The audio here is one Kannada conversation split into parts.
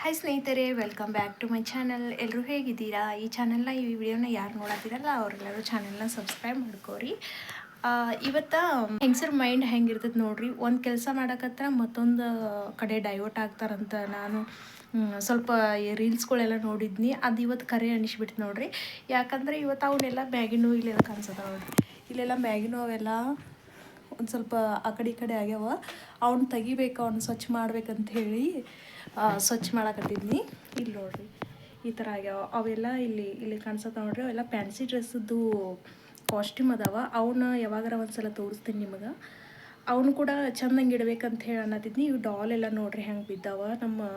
ಹಾಯ್ ಸ್ನೇಹಿತರೆ, welcome back to my channel. ಎಲ್ಲರೂ ಹೇಗಿದ್ದೀರಾ? ಈ ಚಾನಲ್ನ ಈ ವಿಡಿಯೋನ ಯಾರು ನೋಡತ್ತಿರಲ್ಲ ಅವರೆಲ್ಲರೂ ಚಾನಲ್ನ ಸಬ್ಸ್ಕ್ರೈಬ್ ಮಾಡ್ಕೋರಿ. ಇವತ್ತು ಹೆಂಗಸರ ಮೈಂಡ್ ಹೆಂಗಿರ್ತದೆ ನೋಡ್ರಿ. ಒಂದು ಕೆಲಸ ಮಾಡಕತ್ರ ಮತ್ತೊಂದು ಕಡೆ ಡೈವರ್ಟ್ ಆಗ್ತಾರಂತ ನಾನು ಸ್ವಲ್ಪ ರೀಲ್ಸ್ಗಳೆಲ್ಲ ನೋಡಿದ್ನಿ. ಅದು ಇವತ್ತು ಕರೆ ಅನಿಸ್ಬಿಟ್ಟು ನೋಡ್ರಿ. ಯಾಕಂದರೆ ಇವತ್ತು ಅವನ್ನೆಲ್ಲ ಮ್ಯಾಗಿನೂ ಇಲ್ಲೆಲ್ಲ ಕಾಣಿಸೋದ ನೋಡ್ರಿ. ಇಲ್ಲೆಲ್ಲ ಮ್ಯಾಗಿನೂ ಅವೆಲ್ಲ ಒಂದು ಸ್ವಲ್ಪ ಆ ಕಡೆ ಆಗ್ಯಾವ. ಅವ್ನು ತೆಗಿಬೇಕು, ಅವ್ನು ಸ್ವಚ್ಛ ಮಾಡ್ಬೇಕಂತ ಹೇಳಿ ಸ್ವಚ್ಛ ಮಾಡಕತ್ತಿದ್ನಿ. ಇಲ್ಲಿ ನೋಡ್ರಿ ಈ ಥರ ಆಗ್ಯಾವ ಅವೆಲ್ಲ. ಇಲ್ಲಿ ಕಾಣಿಸತ್ತ ನೋಡ್ರಿ. ಅವೆಲ್ಲ ಫ್ಯಾನ್ಸಿ ಡ್ರೆಸ್ಸದ್ದು ಕಾಸ್ಟ್ಯೂಮ್ ಅದಾವ. ಅವನ್ನ ಯಾವಾಗಾರ ಒಂದ್ಸಲ ತೋರಿಸ್ತೀನಿ ನಿಮಗೆ. ಅವನು ಕೂಡ ಚೆಂದಂಗೆ ಇಡ್ಬೇಕಂತ ಹೇಳಿ ಅನ್ನತ್ತಿದ್ನಿ. ಇವು ಡಾಲ್ ಎಲ್ಲ ನೋಡ್ರಿ ಹೆಂಗೆ ಬಿದ್ದಾವ. ನಮ್ಮ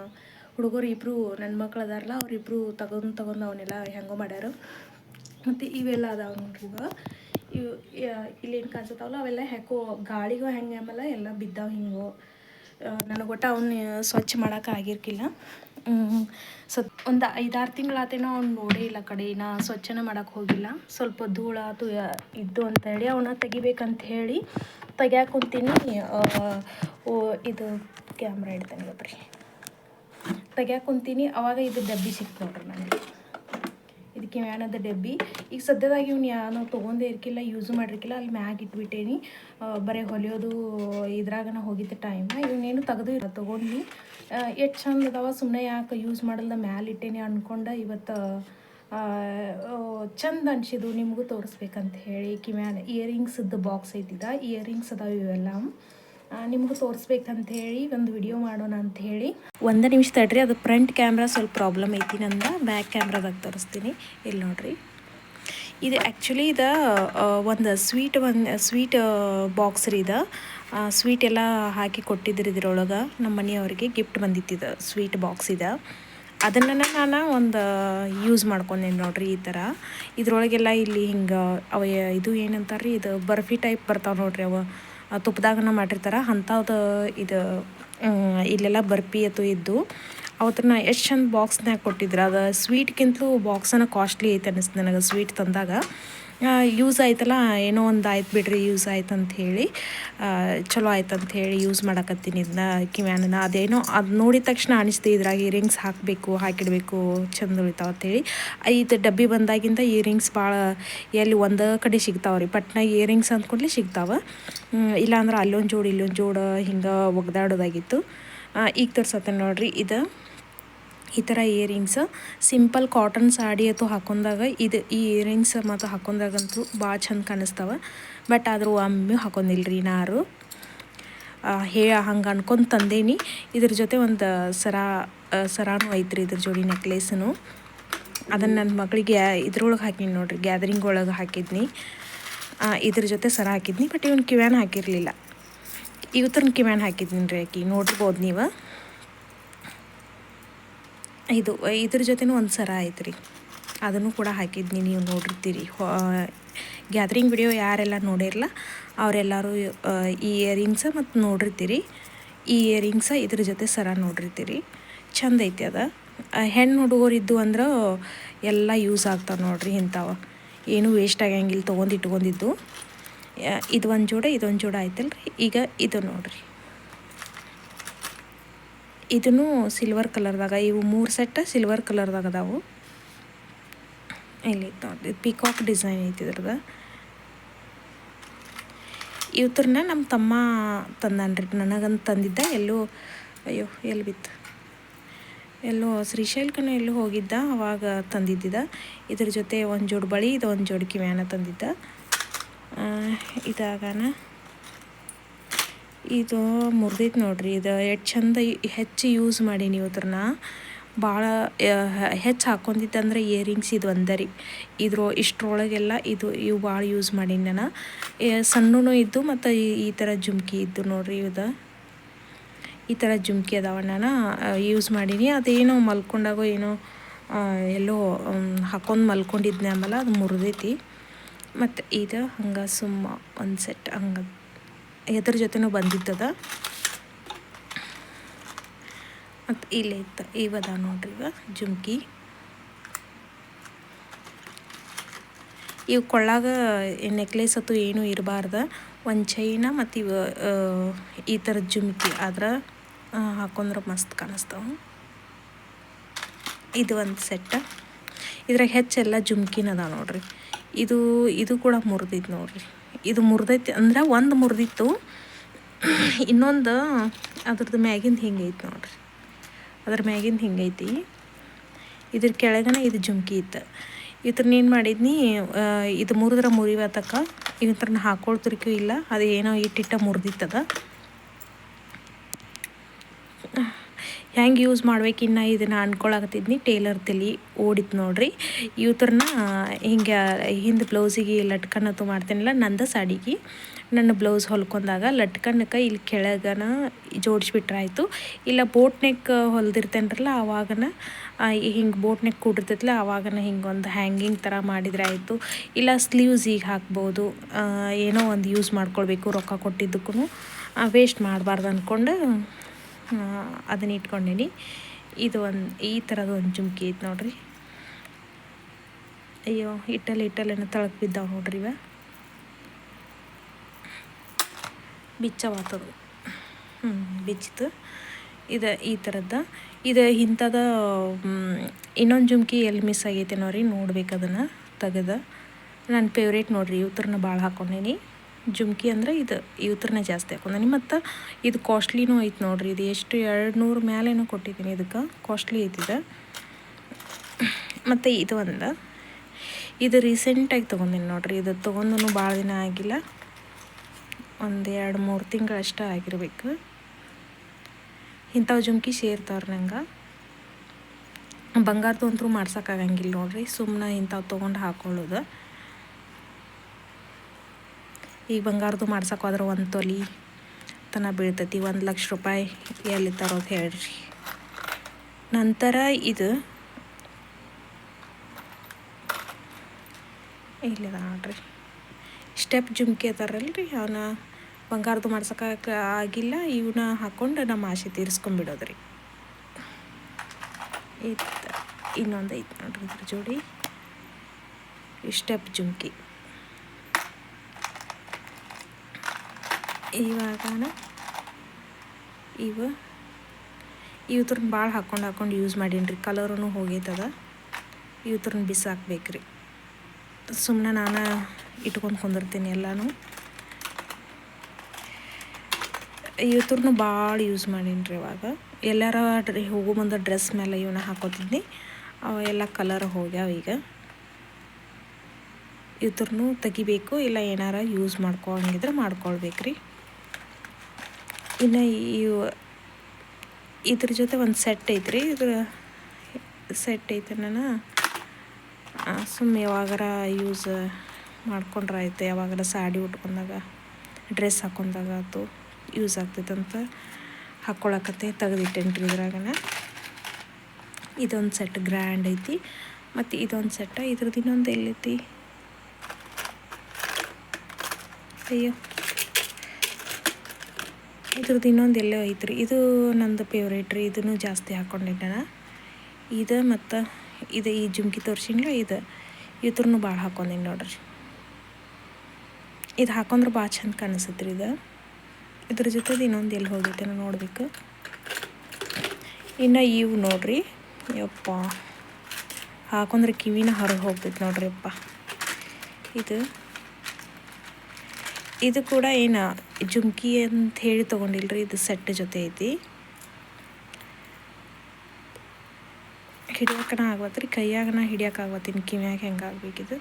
ಹುಡುಗರು ಇಬ್ಬರು ನನ್ನ ಮಕ್ಳು ಅದಾರಲ್ಲ, ಅವರಿಬ್ಬರು ತಗೊಂಡು ಅವನ್ನೆಲ್ಲ ಹೆಂಗೋ ಮಾಡ್ಯಾರ. ಮತ್ತು ಇವೆಲ್ಲ ಅದಾವ ನೋಡ್ರಿ. ಇವು ಇಲ್ಲೇನು ಕಾಣಿಸ್ತಾವಲ್ಲ ಅವೆಲ್ಲ ಯಾಕೋ ಗಾಳಿಗೂ ಹೆಂಗೆ ಆಮೇಲೆ ಎಲ್ಲ ಬಿದ್ದಾವ ಹಿಂಗೋ. ನನಗೆ ಒಟ್ಟು ಅವನ್ನ ಸ್ವಚ್ಛ ಮಾಡೋಕೆ ಆಗಿರ್ಕಿಲ್ಲ. ಒಂದು 5-6 ತಿಂಗಳಾತೇನೋ ಅವ್ನು ನೋಡೇ ಇಲ್ಲ ಕಡೆನ ಸ್ವಚ್ಛನ ಮಾಡೋಕೆ ಹೋಗಿಲ್ಲ. ಸ್ವಲ್ಪ ಧೂಳಾತು ಇದ್ದು ಅಂತ ಹೇಳಿ ಅವನ್ನ ತೆಗಿಬೇಕಂತ ಹೇಳಿ ತೆಗ್ಯಾಕೊಂತೀನಿ. ಇದು ಕ್ಯಾಮ್ರಾ ಇಡ್ತಾನೆ ಗೊತ್ತ್ರಿ, ತೆಗ್ಯಾಕೊಂತೀನಿ. ಅವಾಗ ಇದು ಡಬ್ಬಿ ಸಿಕ್ತು ನೋಡ್ರಿ ನನಗೆ. ಇದಕ್ಕೆ ಮ್ಯಾನದ ಡಬ್ಬಿ. ಈಗ ಸದ್ಯದಾಗಿ ಇವ್ನು ಯಾನೋ ತೊಗೊಂಡೇ ಇರ್ಕಿಲ್ಲ, ಯೂಸು ಮಾಡಿರ್ಕಿಲ್ಲ. ಅಲ್ಲಿ ಮ್ಯಾಗ ಇಟ್ಬಿಟ್ಟೇನಿ. ಬರೀ ಹೊಲಿಯೋದು ಇದ್ರಾಗನ ಹೋಗಿದ್ದ ಟೈಮ್. ಇವನ್ನೇನು ತೆಗೆದು ತೊಗೊಂಡು ಎಷ್ಟು ಚಂದ ಅದಾವ. ಸುಮ್ಮನೆ ಯಾಕೆ ಯೂಸ್ ಮಾಡಲ್ದ ಮ್ಯಾಲೆ ಇಟ್ಟೇನಿ ಅಂದ್ಕೊಂಡು ಇವತ್ತು ಚಂದ ಅನ್ಸಿದ್ದು ನಿಮಗೂ ತೋರಿಸ್ಬೇಕಂತ ಹೇಳಿ. ಕಿವ್ಯಾನ ಇಯರಿಂಗ್ಸದ್ದು ಬಾಕ್ಸ್ ಐತಿದ. ಇಯರಿಂಗ್ಸ್ ಅದಾವ ಇವೆಲ್ಲ ನಿಮಗೂ ತೋರಿಸ್ಬೇಕಂತ ಹೇಳಿ ಒಂದು ವಿಡಿಯೋ ಮಾಡೋಣ ಅಂತ ಹೇಳಿ. 1 ನಿಮಿಷ ತಡ್ರಿ. ಅದು ಫ್ರಂಟ್ ಕ್ಯಾಮ್ರಾ ಸ್ವಲ್ಪ ಪ್ರಾಬ್ಲಮ್ ಐತಿ ನಂದು. ಬ್ಯಾಕ್ ಕ್ಯಾಮ್ರಾದಾಗ ತೋರಿಸ್ತೀನಿ. ಇಲ್ಲಿ ನೋಡ್ರಿ. ಇದು ಆ್ಯಕ್ಚುಲಿ ಇದು ಒಂದು ಸ್ವೀಟ್ ಬಾಕ್ಸ್ ರೀ. ಇದು ಸ್ವೀಟ್ ಎಲ್ಲ ಹಾಕಿ ಕೊಟ್ಟಿದ್ರಿ ಇದ್ರೊಳಗೆ. ನಮ್ಮ ಮನೆಯವ್ರಿಗೆ ಗಿಫ್ಟ್ ಬಂದಿತ್ತಿದ ಸ್ವೀಟ್ ಬಾಕ್ಸ್ ಇದೆ. ಅದನ್ನು ನಾನು ಒಂದು ಯೂಸ್ ಮಾಡ್ಕೊಂಡೇನಿ ನೋಡ್ರಿ. ಈ ಥರ ಇದ್ರೊಳಗೆಲ್ಲ ಇಲ್ಲಿ ಹಿಂಗೆ ಅವ ಇದು ಏನಂತಾರೆ ರೀ, ಇದು ಬರ್ಫಿ ಟೈಪ್ ಬರ್ತಾವೆ ನೋಡ್ರಿ. ಅವ ತುಪ್ಪದಾಗನ ಮಾಡಿರ್ತಾರೆ ಅಂಥದ್ದು. ಇದು ಇಲ್ಲೆಲ್ಲ ಬರ್ಫಿ ಅಥವಾ ಇದ್ದು ಅವತ್ತನ್ನ ಎಷ್ಟು ಚಂದ ಬಾಕ್ಸ್ನಾಗ ಕೊಟ್ಟಿದ್ರು. ಅದು ಸ್ವೀಟ್ಗಿಂತಲೂ ಬಾಕ್ಸನ್ನ ಕಾಸ್ಟ್ಲಿ ಐತೆ ಅನ್ನಿಸ್ತು ನನಗೆ. ಸ್ವೀಟ್ ತಂದಾಗ ಯೂಸ್ ಆಯ್ತಲ್ಲ, ಏನೋ ಒಂದು ಆಯ್ತು ಬಿಡ್ರಿ, ಯೂಸ್ ಆಯ್ತು ಅಂತ ಹೇಳಿ ಚಲೋ ಆಯ್ತು ಅಂತ ಹೇಳಿ ಯೂಸ್ ಮಾಡಕತ್ತೀನಿ ಇದನ್ನ. ಕಿವ್ಯಾನನ್ನ ಅದೇನೋ ಅದು ನೋಡಿದ ತಕ್ಷಣ ಅನಿಸ್ತು ಇದ್ರಾಗ ಇಯರಿಂಗ್ಸ್ ಹಾಕಿಡಬೇಕು, ಚಂದ ಉಳಿತಾವ ಅಂತೇಳಿ. ಇದು ಡಬ್ಬಿ ಬಂದಾಗಿಂದ ಇಯರಿಂಗ್ಸ್ ಭಾಳ ಎಲ್ಲಿ ಒಂದು ಕಡೆ ಸಿಗ್ತಾವ್ರಿ. ಪಟ್ನ ಇಯರಿಂಗ್ಸ್ ಅಂದ್ಕೊಂಡ್ಲಿ ಸಿಗ್ತಾವೆ. ಇಲ್ಲಾಂದ್ರೆ ಅಲ್ಲೊಂದು ಜೋಡು ಇಲ್ಲೊಂದು ಜೋಡು ಹಿಂಗೆ ಒಗ್ದಾಡೋದಾಗಿತ್ತು. ಈಗ ತೋರ್ಸತ್ತೇನೆ ನೋಡ್ರಿ. ಇದು ಈ ಥರ ಇಯರಿಂಗ್ಸ್ ಸಿಂಪಲ್ ಕಾಟನ್ ಸಾಡಿ ಅಥವಾ ಹಾಕೊಂಡಾಗ ಈ ಇಯರಿಂಗ್ಸ್ ಮತ್ತು ಹಾಕೊಂಡಾಗಂತೂ ಭಾಳ ಚಂದ ಕಾಣಿಸ್ತಾವೆ. ಬಟ್ ಆದರೂ ಒಮ್ಮೆ ಹಾಕೊಂಡಿಲ್ರಿ ನಾರು. ಹಂಗೆ ಅನ್ಕೊಂಡು ತಂದೇನಿ. ಇದ್ರ ಜೊತೆ ಒಂದು ಸರಾನು ಐತ್ರಿ, ಇದ್ರ ಜೋಡಿ ನೆಕ್ಲೇಸನು. ಅದನ್ನು ನನ್ನ ಮಗಳಿಗೆ ಇದ್ರೊಳಗೆ ಹಾಕಿನಿ ನೋಡ್ರಿ, ಗ್ಯಾದರಿಂಗ್ ಒಳಗೆ ಹಾಕಿದ್ನಿ. ಇದ್ರ ಜೊತೆ ಸರ ಹಾಕಿದ್ನಿ. ಬಟ್ ಇವನು ಕಿವ್ಯಾನ ಹಾಕಿರಲಿಲ್ಲ. ಇವತ್ತರನ್ನ ಕಿವ್ಯಾನ ಹಾಕಿದ್ದೀನಿ ರೀ. ನೋಡಿರ್ಬೋದು ನೀವು. ಇದ್ರ ಜೊತೆನೂ ಒಂದು ಸರ ಐತ್ರಿ, ಅದನ್ನು ಕೂಡ ಹಾಕಿದ್ನಿ. ನೀವು ನೋಡಿರ್ತೀರಿ. ಗ್ಯಾದರಿಂಗ್ ವಿಡಿಯೋ ಯಾರೆಲ್ಲ ನೋಡಿರಲ್ಲ ಅವರೆಲ್ಲರೂ ಈ ಇಯರಿಂಗ್ಸ ಮತ್ತು ನೋಡಿರ್ತೀರಿ. ಈ ಇಯರಿಂಗ್ಸ ಇದ್ರ ಜೊತೆ ಸರ ನೋಡಿರ್ತೀರಿ. ಚಂದ ಐತಿ ಅದು. ಹೆಣ್ಣು ಹುಡುಗರಿದ್ದು ಅಂದ್ರೆ ಎಲ್ಲ ಯೂಸ್ ಆಗ್ತಾವೆ ನೋಡ್ರಿ. ಇಂಥವು ಏನೂ ವೇಸ್ಟ್ ಆಗಂಗಿಲ್ಲ. ಇಟ್ಕೊಂಡಿದ್ದು ಇದು ಒಂದು ಇದೊಂದು ಜೋಡ ಆಯ್ತಲ್ರಿ. ಈಗ ಇದು ನೋಡ್ರಿ, ಇದನ್ನು ಸಿಲ್ವರ್ ಕಲರ್ದಾಗ. ಇವು 3 ಸೆಟ್ ಸಿಲ್ವರ್ ಕಲರ್ದಾಗ ಅದಾವು. ಇಲ್ಲಿ ನೋಡ್ರಿ, ಪಿಕಾಕ್ ಡಿಸೈನ್ ಐತಿ ಇದ್ರದ್ದು. ಇವತ್ತರನ್ನ ನಮ್ಮ ತಮ್ಮ ತಂದಾನ್ರಿ, ನನಗಂತ ತಂದಿದ್ದ. ಎಲ್ಲಿ ಬಿತ್ತು, ಎಲ್ಲೋ ಶ್ರೀಶೈಲಕ್ಕನ ಎಲ್ಲೋ ಹೋಗಿದ್ದ, ಅವಾಗ ತಂದಿದ್ದ. ಇದ್ರ ಜೊತೆ ಒಂದು ಜೋಡು ಬಳಿ, ಇದು ಒಂದು ಜೋಡು ಕಿವ್ಯಾನ ತಂದಿದ್ದ. ಇದಾಗನ ಇದು ಮುರಿದೈತೆ ನೋಡ್ರಿ. ಇದು ಎಷ್ಟು ಚಂದ ಹೆಚ್ಚು ಯೂಸ್ ಮಾಡೀನಿ. ಇವತ್ತರನ್ನ ಭಾಳ ಹೆಚ್ಚು ಹಾಕ್ಕೊಂಡಿದ್ದಂದ್ರೆ ಇಯರಿಂಗ್ಸ್ ಇದು ಒಂದರಿ. ಇಷ್ಟರೊಳಗೆಲ್ಲ ಇವು ಭಾಳ ಯೂಸ್ ಮಾಡೀನಿ ನಾನು. ಸಣ್ಣನೂ ಇದ್ದು ಮತ್ತು ಈ ಥರ ಜುಮ್ಕಿ ಇದ್ದು ನೋಡ್ರಿ. ಈ ಥರ ಜುಮ್ಕಿ ಅದಾವ. ನಾನು ಯೂಸ್ ಮಾಡೀನಿ. ಅದೇನೋ ಮಲ್ಕೊಂಡಾಗೋ ಏನೋ ಎಲ್ಲೋ ಹಾಕೊಂಡು ಮಲ್ಕೊಂಡಿದ್ನೆ. ಆಮೇಲೆ ಅದು ಮುರಿದೈತಿ. ಮತ್ತು ಇದು ಹಂಗೆ ಒಂದು ಸೆಟ್ ಹಂಗೆ ಎದ್ರ ಜೊತೆನೂ ಬಂದಿದ್ದದ. ಮತ್ತು ಇಲ್ಲೇ ಇತ್ತು. ಇವದ ನೋಡ್ರಿ ಜುಮ್ಕಿ. ಇವು ಕೊಳ್ಳಾಗ ನೆಕ್ಲೇಸ್ ಅಥವಾ ಏನೂ ಇರಬಾರ್ದು. ಒಂದು ಚೈನ ಮತ್ತು ಈ ಥರದ ಜುಮ್ಕಿ ಆದ್ರೆ ಹಾಕೊಂಡ್ರೆ ಮಸ್ತ್ ಕಾಣಿಸ್ತಾವೆ. ಇದು ಒಂದು ಸೆಟ್ಟ. ಇದ್ರಾಗ ಹೆಚ್ಚೆಲ್ಲ ಜುಮ್ಕಿನ ಅದಾವ ನೋಡ್ರಿ. ಇದು ಕೂಡ ಮುರಿದಿತ್ತು ನೋಡ್ರಿ. ಇದು ಮುರಿದೈತಿ ಅಂದ್ರೆ ಒಂದು ಮುರಿದಿತ್ತು, ಇನ್ನೊಂದು ಅದ್ರದ್ದು ಮ್ಯಾಗಿಂದ ಹಿಂಗೈತಿ ನೋಡ್ರಿ. ಅದ್ರ ಮ್ಯಾಗಿಂದ ಹಿಂಗೈತಿ. ಇದ್ರ ಕೆಳಗನೆ ಇದು ಜುಮ್ಕಿ ಇತ್ತು. ಇದ್ರನ್ನ ಏನು ಮಾಡಿದ್ನಿ, ಇದು ಮುರಿದ್ರೆ ಮುರಿವತ್ತಕ್ಕ ಇವ್ರನ್ನ ಹಾಕೊಳ್ತಿರ್ಕೂ ಇಲ್ಲ, ಅದು ಏನೋ ಇಟ್ಟಿಟ್ಟ ಮುರಿದಿತ್ತದ. ಹೆಂಗೆ ಯೂಸ್ ಮಾಡ್ಬೇಕಿನ್ನ ಇದನ್ನು ಅನ್ಕೊಳಕತ್ತಿದ್ನಿ. ಟೇಲರ್ ತಲೆ ಓಡಿತ್ತು ನೋಡ್ರಿ. ಇವ್ರನ್ನ ಹಿಂಗೆ ಹಿಂದೆ ಬ್ಲೌಸಿಗೆ ಲಟ್ಕನ್ನತ್ತು ಮಾಡ್ತೀನಲ್ಲ, ನಂದು ಸಾಡಿಗೆ ನನ್ನ ಬ್ಲೌಸ್ ಹೊಲ್ಕೊಂಡಾಗ ಲಟ್ಕನ್ನಕ್ಕೆ ಇಲ್ಲಿ ಕೆಳಗನ ಜೋಡಿಸ್ಬಿಟ್ರಾಯ್ತು. ಇಲ್ಲ ಬೋಟ್ ನೆಕ್ ಹೊಲ್ದಿರ್ತೇನ್ರಲ್ಲ ಆವಾಗನ ಹಿಂಗೆ ಬೋಟ್ ನೆಕ್ ಕೂಡಿರ್ತೈತಲ್ಲ ಆವಾಗನ ಹಿಂಗೆ ಒಂದು ಹ್ಯಾಂಗಿಂಗ್ ಥರ ಮಾಡಿದರೆ ಆಯಿತು. ಇಲ್ಲ ಸ್ಲೀವ್ಸಿಗೆ ಹಾಕ್ಬೋದು. ಏನೋ ಒಂದು ಯೂಸ್ ಮಾಡ್ಕೊಳ್ಬೇಕು, ರೊಕ್ಕ ಕೊಟ್ಟಿದ್ದಕ್ಕೂ ವೇಸ್ಟ್ ಮಾಡಬಾರ್ದು ಅಂದ್ಕೊಂಡು ಅದನ್ನ ಇಟ್ಕೊಂಡೀನಿ. ಇದು ಈ ಥರದ ಒಂದು ಜುಮ್ಕಿ ಐತೆ ನೋಡ್ರಿ. ಅಯ್ಯೋ ಇಟ್ಟಲ್ಲೇನೋ ತಳಕ್ಕೆ ಬಿದ್ದಾವೆ ನೋಡ್ರಿ. ಇವ ಬಿಚ್ಚವಾತದು, ಬಿಚ್ಚಿತು. ಇದು ಈ ಥರದ್ದು. ಇದು ಇಂಥದ ಇನ್ನೊಂದು ಜುಮ್ಕಿ ಎಲ್ಲಿ ಮಿಸ್ ಆಗೈತೆ ನೋಡ್ರಿ, ನೋಡ್ಬೇಕು ಅದನ್ನು ತೆಗೆದು. ನನ್ನ ಫೇವ್ರೇಟ್ ನೋಡ್ರಿ, ಇವ್ರನ್ನ ಭಾಳ ಹಾಕ್ಕೊಂಡೀನಿ. ಜುಮ್ಕಿ ಅಂದರೆ ಇವ್ರನ್ನ ಜಾಸ್ತಿ ಹಾಕೊಂಡೀನಿ. ಮತ್ತು ಇದು ಕಾಸ್ಟ್ಲಿನೂ ಐತೆ ನೋಡ್ರಿ. ಇದು ಎಷ್ಟು 200 ಮೇಲೇನೋ ಕೊಟ್ಟಿದ್ದೀನಿ. ಇದಕ್ಕೆ ಕಾಸ್ಟ್ಲಿ ಐತಿದೆ. ಮತ್ತು ಇದು ರೀಸೆಂಟಾಗಿ ತೊಗೊಂಡಿನಿ ನೋಡ್ರಿ. ಇದು ತೊಗೊಂಡು ಭಾಳ ದಿನ ಆಗಿಲ್ಲ, ಒಂದು 2-3 ತಿಂಗಳಷ್ಟೇ ಆಗಿರ್ಬೇಕು. ಇಂಥವು ಜುಮ್ಕಿ ಸೇರ್ತಾವ್ರಿ ನಂಗೆ. ಬಂಗಾರದ್ದು ಅಂತೂ ಮಾಡ್ಸೋಕ್ಕಾಗಂಗಿಲ್ಲ ನೋಡ್ರಿ, ಸುಮ್ಮನೆ ಇಂಥವು ತೊಗೊಂಡು ಹಾಕ್ಕೊಳ್ಳೋದು. ಈಗ ಬಂಗಾರದ್ದು ಮಾಡ್ಸೋಕೆ ಹೋದ್ರೆ 1 ತೊಲೆ ತನಕ ಬೀಳ್ತೈತಿ. 1 ಲಕ್ಷ ರೂಪಾಯಿ ಎಲ್ಲಿ ತರೋದು ಹೇಳ್ರಿ. ನಂತರ ಇದು ಇಲ್ಲಿದೆ ನೋಡ್ರಿ, ಸ್ಟೆಪ್ ಜುಮ್ಕಿ ಅದಾರಲ್ರಿ, ಅವನ್ನ ಬಂಗಾರದ್ದು ಮಾಡ್ಸೋಕೆ ಆಗಿಲ್ಲ, ಇವನ್ನ ಹಾಕ್ಕೊಂಡು ನಮ್ಮ ಆಸೆ ತೀರಿಸ್ಕೊಂಬಿಡೋದ್ರಿ. ಇನ್ನೊಂದು ಐತೆ ನೋಡ್ರಿ ಇದ್ರ ಜೋಡಿ, ಸ್ಟೆಪ್ ಜುಮ್ಕಿ. ಇವಾಗನ ಇವ್ರನ್ನ ಭಾಳ ಹಾಕ್ಕೊಂಡು ಯೂಸ್ ಮಾಡೀನಿ ರೀ. ಕಲರೂ ಹೋಗೈತದ. ಇವ್ರನ್ನ ಬಿಸಾಕ್ಬೇಕ್ರಿ. ಸುಮ್ಮನೆ ನಾನು ಇಟ್ಕೊಂಡು ಕುಂದಿರ್ತೀನಿ ಎಲ್ಲನೂ. ಇವ್ರನ್ನ ಭಾಳ ಯೂಸ್ ಮಾಡೀನಿ ರೀ. ಇವಾಗ ಎಲ್ಲಾರ ಹೋಗೋ ಮುಂದೆ ಡ್ರೆಸ್ ಮೇಲೆ ಇವನ್ನ ಹಾಕೋತಿದ್ನಿ, ಅವೆಲ್ಲ ಕಲರ್ ಹೋಗ್ಯಾವ. ಈಗ ಇವ್ರನ್ನೂ ತೆಗಿಬೇಕು, ಇಲ್ಲ ಏನಾರ ಯೂಸ್ ಮಾಡ್ಕೊಳಂಗಿದ್ರೆ ಮಾಡ್ಕೊಳ್ಬೇಕ್ರಿ. ಇನ್ನು ಇದ್ರ ಜೊತೆ ಒಂದು ಸೆಟ್ ಐತ್ರಿ. ಇದ್ರ ಸೆಟ್ ಐತೆ, ನಾನು ಸುಮ್ಮನೆ ಯಾವಾಗಾರ ಯೂಸ್ ಮಾಡ್ಕೊಂಡ್ರೆ ಆಯ್ತು. ಯಾವಾಗಾರ ಸಾಡಿ ಉಟ್ಕೊಂಡಾಗ, ಡ್ರೆಸ್ ಹಾಕೊಂಡಾಗ ಆಯ್ತು, ಯೂಸ್ ಆಗ್ತೈತಂತ ಹಾಕ್ಕೊಳಕತ್ತೆ ತೆಗೆದಿಟ್ಟೇನ್ರಿ. ಇದ್ರಾಗನ ಇದೊಂದು ಸೆಟ್ ಗ್ರ್ಯಾಂಡ್ ಐತಿ. ಮತ್ತು ಇದೊಂದು ಸೆಟ್, ಇದ್ರದ್ದು ಇನ್ನೊಂದು ಎಲ್ಲೈತಿ, ಅಯ್ಯೋ ಇದ್ರದ್ದು ಇನ್ನೊಂದು ಎಲ್ಲೋ ಐತ್ರಿ. ಇದು ನಂದು ಫೇವ್ರೇಟ್ ರೀ. ಇದನ್ನು ಜಾಸ್ತಿ ಹಾಕ್ಕೊಂಡಿದ್ದೆ ನಾನು. ಇದು ಮತ್ತು ಈ ಜುಮ್ಕಿ ತೋರಿಸಿನ್ಲ, ಇದ್ರನ್ನೂ ಭಾಳ ಹಾಕ್ಕೊಂಡೀನಿ ನೋಡ್ರಿ. ಇದು ಹಾಕೊಂಡ್ರೆ ಭಾಳ ಚಂದ ಕಾಣಿಸುತ್ತೆ ರೀ. ಇದ್ರ ಜೊತೆದು ಇನ್ನೊಂದು ಎಲ್ಲಿ ಹೋಗೈತೆ ನೋಡಬೇಕು. ಇನ್ನು ಇವು ನೋಡ್ರಿ, ಯಪ್ಪ ಹಾಕೊಂಡ್ರೆ ಕಿವಿನ ಹೊರಗೆ ಹೋಗ್ತೈತೆ ನೋಡ್ರಿ ಅಪ್ಪ. ಇದು ಕೂಡ ಏನು ಜುಮ್ಕಿ ಅಂತ ಹೇಳಿ ತೊಗೊಂಡಿಲ್ರಿ, ಇದು ಸೆಟ್ ಜೊತೆ ಐತಿ. ಹಿಡಿಯೋಕನ ಆಗ್ವತ್ರಿ, ಕೈಯಾಗನ ಹಿಡಿಯೋಕ್ಕಾಗ್ವತ್ತಿನ, ಕಿವ್ಯಾಗ ಹೆಂಗೆ ಆಗ್ಬೇಕಿದು.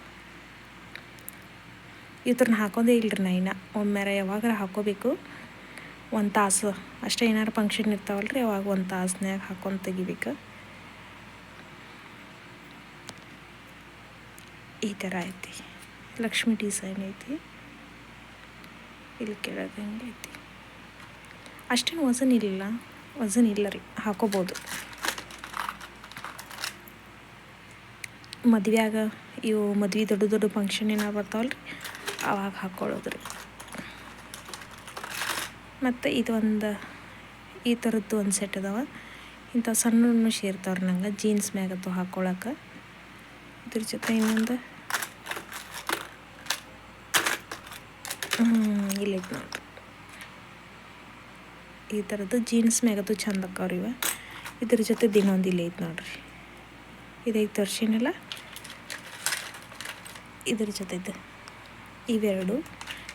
ಇವ್ರನ್ನ ಹಾಕೋದೇ ಇಲ್ಲರಿ ನಾ. ಒಮ್ಮೆರ ಯಾವಾಗಾರ ಹಾಕೋಬೇಕು, 1 ತಾಸು ಅಷ್ಟೇ. ಏನಾರು ಫಂಕ್ಷನ್ ಇರ್ತಾವಲ್ರಿ, ಅವಾಗ 1 ತಾಸ್ನ್ಯಾಗ ಹಾಕೊಂಡು ತೆಗಿಬೇಕು. ಈ ಥರ ಐತಿ. ಲಕ್ಷ್ಮಿ ಡಿಸೈನ್ ಐತಿ. ಇಲ್ಲಿ ಕೆಳಗೆ ಹಂಗೆ ಐತಿ. ಅಷ್ಟೇನು ವಜನ್ ಇಲ್ಲ ರೀ, ಹಾಕೋಬೋದು. ಮದುವೆಯಾಗ ಮದ್ವೆ ದೊಡ್ಡ ಫಂಕ್ಷನ್ ಏನಾರು ಬರ್ತಾವಲ್ರಿ, ಅವಾಗ ಹಾಕ್ಕೊಳ್ಳೋದು ರೀ. ಮತ್ತು ಇದೊಂದು ಈ ಥರದ್ದು ಒಂದು ಸೆಟ್ ಅದಾವ. ಇಂಥ ಸಣ್ಣ ಸೇರ್ತಾವ್ರಿ ನಂಗೆ ಜೀನ್ಸ್ ಮ್ಯಾಗತ್ತು ಹಾಕ್ಕೊಳಕ್ಕೆ. ಇದ್ರ ಜೊತೆ ಇನ್ನೊಂದು ಇಲ್ಲೈತೆ ನೋಡ್ರಿ, ಈ ಥರದ್ದು ಜೀನ್ಸ್ ಮ್ಯಾಗತ್ತು ಚಂದ ಅಕ್ಕವ್ರಿ ಇವ. ಇದ್ರ ಜೊತೆ ಇನ್ನೊಂದು ಇಲ್ಲೈತೆ ನೋಡ್ರಿ. ಇದೀಗ ತೋರಿಸಿನಲ್ಲ ಇದ್ರ ಜೊತೆದು ಇವೆರಡು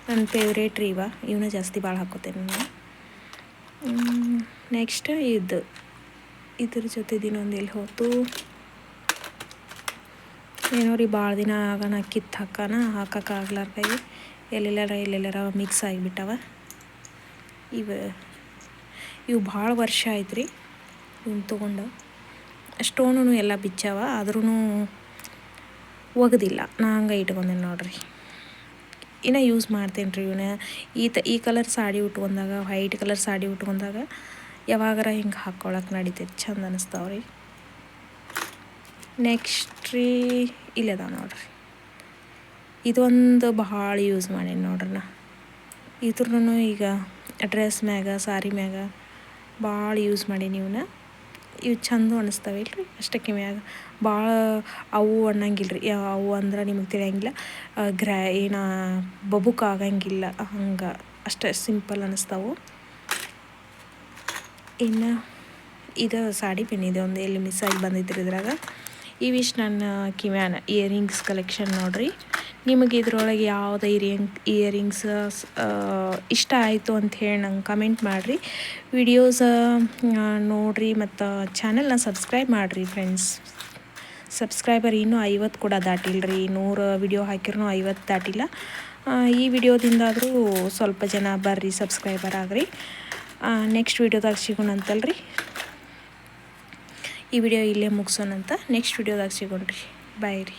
ನನ್ನ ಫೇವ್ರೇಟ್ ರೀ ಇವನ್ನ ಜಾಸ್ತಿ ಭಾಳ ಹಾಕೋತೇನೆ ನಾನು. ನೆಕ್ಸ್ಟ್ ಇದ್ರ ಜೊತೆದು ಇನ್ನೊಂದು ಎಲ್ಲಿ ಹೋಯ್ತು ಏನೋ ರೀ, ಭಾಳ ದಿನ ಆಗೋಣ ಕಿತ್ತು ಹಾಕೋಕ್ಕಾಗ್ಲಾರ ಕೈ ಎಲ್ಲೆಲ್ಲರ ಮಿಕ್ಸ್ ಆಗಿಬಿಟ್ಟವ. ಇವು ಭಾಳ ವರ್ಷ ಆಯ್ತು ರೀ ಇವ್ನ ತೊಗೊಂಡು. ಸ್ಟೋನು ಎಲ್ಲ ಬಿಚ್ಚಾವ, ಆದ್ರೂ ಒಗ್ದಿಲ್ಲ. ನಾ ಹಂಗೆ ಇಟ್ಕೊಂಡೇನೆ ನೋಡ್ರಿ. ಇನ್ನು ಯೂಸ್ ಮಾಡ್ತೇನೆ ರೀ ಇವನ್ನ. ಈ ಕಲರ್ ಸಾಡಿ ಉಟ್ಕೊಂಡಾಗ, ವೈಟ್ ಕಲರ್ ಸಾಡಿ ಉಟ್ಕೊಂಡಾಗ ಯಾವಾಗಾರ ಹಿಂಗೆ ಹಾಕ್ಕೊಳಕ್ಕೆ ನಡಿತೈತೆ, ಚಂದ ಅನ್ನಿಸ್ತಾವ್ರಿ. ನೆಕ್ಸ್ಟ್ ರೀ ಇಲ್ಲದ ನೋಡ್ರಿ, ಇದೊಂದು ಭಾಳ ಯೂಸ್ ಮಾಡೀನಿ ನೋಡ್ರಿ ನಾ. ಇದ್ರೂ ಈಗ ಡ್ರೆಸ್ ಮ್ಯಾಗ, ಸಾರಿ ಮ್ಯಾಗ ಭಾಳ ಯೂಸ್ ಮಾಡೀನಿ ಇವನ್ನ. ಇವು ಚಂದ ಅನಿಸ್ತಾವೆ ಇಲ್ರಿ, ಅಷ್ಟಕ್ಕೆ ಮ್ಯಾಗ ಭಾಳ ಅವು ಅನ್ನಂಗಿಲ್ಲ ರೀ. ಅವು ಅಂದ್ರೆ ನಿಮಗೆ ತಿಳಿಯಂಗಿಲ್ಲ, ಬಬುಕ್ ಆಗಂಗಿಲ್ಲ, ಹಂಗೆ ಅಷ್ಟೇ ಸಿಂಪಲ್ ಅನ್ನಿಸ್ತಾವೆ. ಇನ್ನು ಇದು ಸಾಡಿ ಪಿನ್ ಇದೆ ಒಂದು, ಎಲ್ಲಿ ಮಿಸ್ ಆಗಿ ಬಂದಿದ್ರಿ ಇದ್ರಾಗ. ಇವಿಷ್ಟು ನನ್ನ ಕಿವ್ಯಾನ ಇಯರಿಂಗ್ಸ್ ಕಲೆಕ್ಷನ್ ನೋಡ್ರಿ. ನಿಮಗೆ ಇದ್ರೊಳಗೆ ಯಾವುದೇ ಇಯರಿಂಗ್ಸ್ ಇಷ್ಟ ಆಯಿತು ಅಂತ ಹೇಳಿ ನಂಗೆ ಕಮೆಂಟ್ ಮಾಡಿರಿ. ವಿಡಿಯೋಸ್ ನೋಡಿರಿ ಮತ್ತು ಚಾನಲ್ನ ಸಬ್ಸ್ಕ್ರೈಬ್ ಮಾಡಿರಿ ಫ್ರೆಂಡ್ಸ್. ಸಬ್ಸ್ಕ್ರೈಬರ್ ಇನ್ನೂ 50 ಕೂಡ ದಾಟಿಲ್ಲ ರೀ. 100 ವಿಡಿಯೋ ಹಾಕಿರೂ 50 ದಾಟಿಲ್ಲ. ಈ ವಿಡಿಯೋದಿಂದಾದರೂ ಸ್ವಲ್ಪ ಜನ ಬರ್ರಿ, ಸಬ್ಸ್ಕ್ರೈಬರ್ ಆಗ್ರಿ. ನೆಕ್ಸ್ಟ್ ವಿಡಿಯೋದಾಗ ಸಿಗೋಣಂತಲ್ರಿ. ಈ ವಿಡಿಯೋ ಇಲ್ಲೇ ಮುಗಿಸೋಣಂತ, ನೆಕ್ಸ್ಟ್ ವಿಡಿಯೋದಾಗ ಸಿಗೋಣ್ರಿ. ಬಾಯ್ ರೀ.